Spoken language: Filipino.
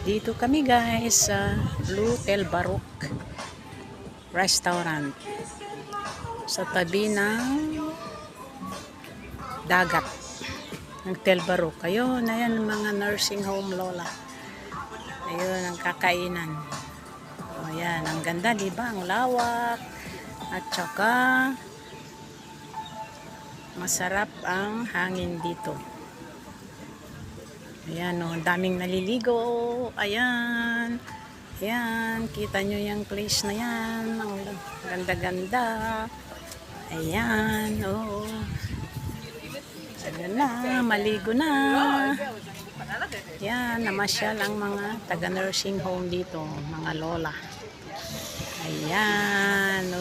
Dito kami guys sa Blue Tel Barok Restaurant sa tabi ng dagat ng Tel Barok. Ayun, ayan mga nursing home lola. Ayun ang kakainan. O, ayan, ang ganda diba? Ang lawak at saka masarap ang hangin dito. Ayan o, daming naliligo. Ayan. Ayan, kita nyo yung place na yan. Ang ganda-ganda. Ayan, oo. Saga na, maligo na. Ayan, namasyal ang mga taga-nursing home dito. Mga lola. Ayan, oo.